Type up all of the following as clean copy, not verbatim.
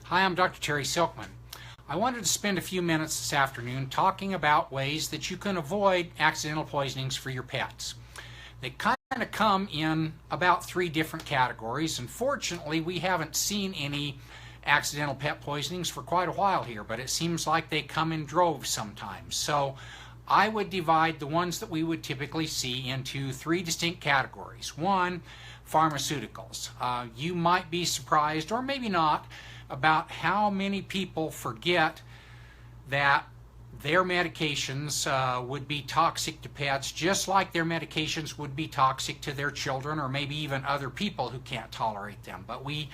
Hi, I'm Dr. Terry Silkman. I wanted to spend a few minutes this afternoon talking about ways that you can avoid accidental poisonings for your pets. They kind of come in about three different categories, and fortunately we haven't seen any accidental pet poisonings for quite a while here, but it seems like they come in droves sometimes. So I would divide the ones that we would typically see into three distinct categories. One, pharmaceuticals. You might be surprised, or maybe not, about how many people forget that their medications would be toxic to pets, just like their medications would be toxic to their children or maybe even other people who can't tolerate them. But we,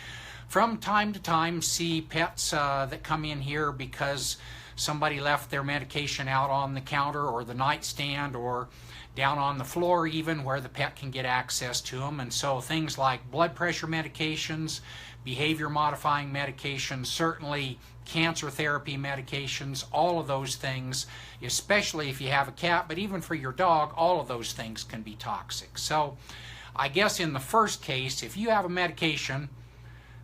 from time to time, see pets that come in here because somebody left their medication out on the counter or the nightstand or down on the floor even, where the pet can get access to them. And so things like blood pressure medications, behavior modifying medications, certainly cancer therapy medications, all of those things, especially if you have a cat, but even for your dog, all of those things can be toxic. So I guess in the first case, if you have a medication,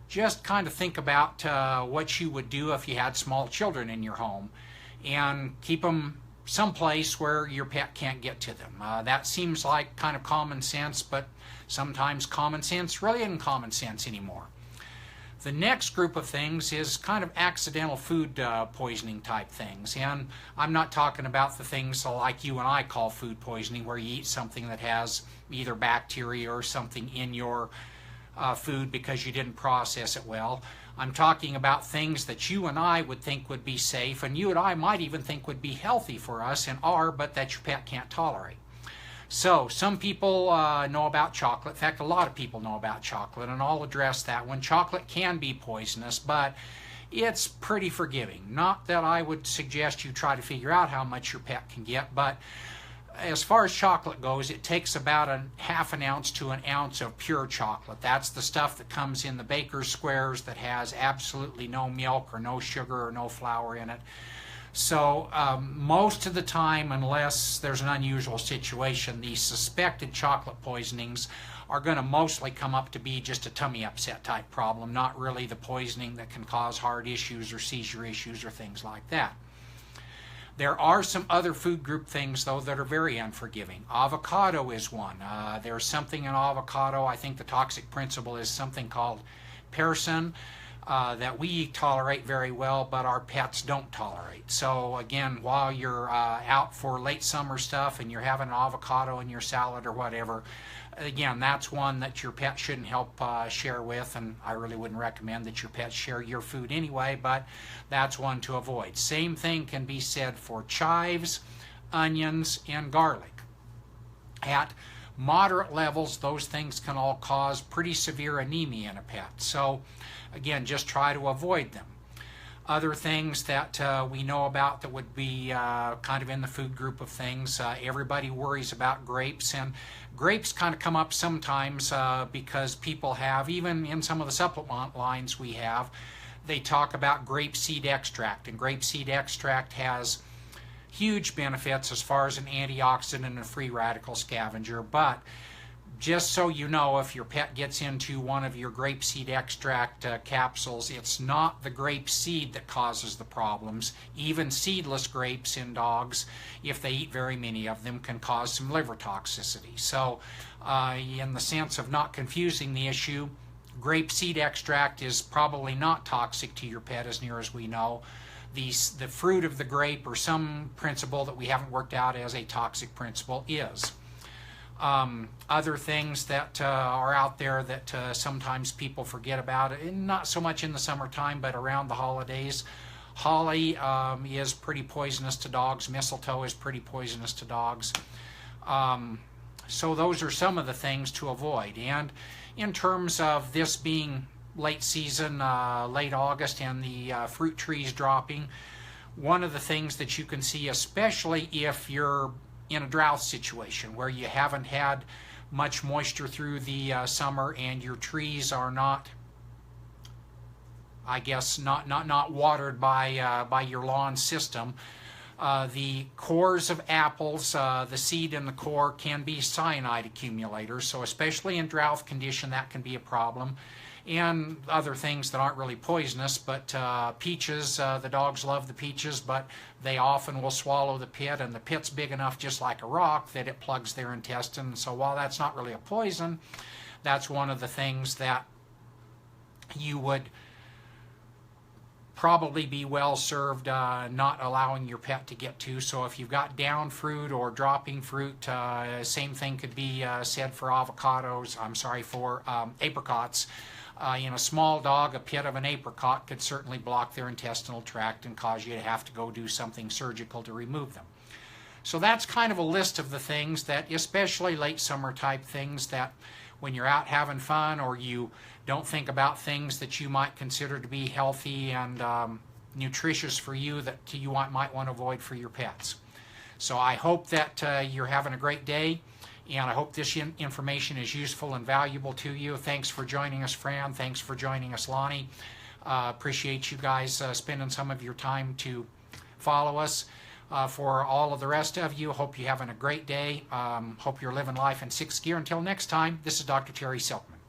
just kind of think about what you would do if you had small children in your home, and keep them someplace where your pet can't get to them. That seems like kind of common sense, but sometimes common sense really isn't common sense anymore. The next group of things is kind of accidental food poisoning type things, and I'm not talking about the things like you and I call food poisoning, where you eat something that has either bacteria or something in your food because you didn't process it well. I'm talking about things that you and I would think would be safe, and you and I might even think would be healthy for us and are, but that your pet can't tolerate. So some people know about chocolate. In fact, a lot of people know about chocolate, and I'll address that one. Chocolate can be poisonous, but it's pretty forgiving. Not that I would suggest you try to figure out how much your pet can get, but as far as chocolate goes, it takes about a half an ounce to an ounce of pure chocolate. That's the stuff that comes in the baker's squares that has absolutely no milk or no sugar or no flour in it. So most of the time, unless there's an unusual situation, the suspected chocolate poisonings are going to mostly come up to be just a tummy upset type problem, not really the poisoning that can cause heart issues or seizure issues or things like that. There are some other food group things, though, that are very unforgiving. Avocado is one. There's something in avocado, I think the toxic principle is something called persin, that we tolerate very well, but our pets don't tolerate. So again, while you're out for late summer stuff and you're having an avocado in your salad or whatever, again, that's one that your pet shouldn't help share with, and I really wouldn't recommend that your pets share your food anyway, but that's one to avoid. Same thing can be said for chives, onions, and garlic. At moderate levels, those things can all cause pretty severe anemia in a pet. So again, just try to avoid them. Other things that we know about that would be kind of in the food group of things, everybody worries about grapes, and grapes kind of come up sometimes because people have, even in some of the supplement lines we have, they talk about grape seed extract, and grape seed extract has huge benefits as far as an antioxidant and a free radical scavenger. But just so you know, if your pet gets into one of your grapeseed extract capsules, it's not the grape seed that causes the problems. Even seedless grapes in dogs, if they eat very many of them, can cause some liver toxicity. So in the sense of not confusing the issue, grapeseed extract is probably not toxic to your pet as near as we know. The fruit of the grape, or some principle that we haven't worked out as a toxic principle, is. Other things that are out there that sometimes people forget about, and not so much in the summertime, but around the holidays. Holly is pretty poisonous to dogs. Mistletoe is pretty poisonous to dogs. So those are some of the things to avoid. And in terms of this being late season, late August, and the fruit trees dropping, one of the things that you can see, especially if you're in a drought situation where you haven't had much moisture through the summer and your trees are not, I guess, not watered by your lawn system, the cores of apples, the seed in the core, can be cyanide accumulators. So especially in drought condition, that can be a problem. and other things that aren't really poisonous, but peaches, the dogs love the peaches, but they often will swallow the pit, and the pit's big enough just like a rock that it plugs their intestine. So while that's not really a poison, that's one of the things that you would probably be well served not allowing your pet to get to. So if you've got down fruit or dropping fruit, same thing could be said for avocados, for apricots. In a small dog, a pit of an apricot could certainly block their intestinal tract and cause you to have to go do something surgical to remove them. So that's kind of a list of the things that, especially late summer type things, that when you're out having fun or you don't think about things that you might consider to be healthy and nutritious for you that you might want to avoid for your pets. So I hope that you're having a great day, and I hope this information is useful and valuable to you. Thanks for joining us, Fran. Thanks for joining us, Lonnie. Appreciate you guys spending some of your time to follow us. For all of the rest of you, hope you're having a great day. Hope you're living life in sixth gear. Until next time, this is Dr. Terry Silkman.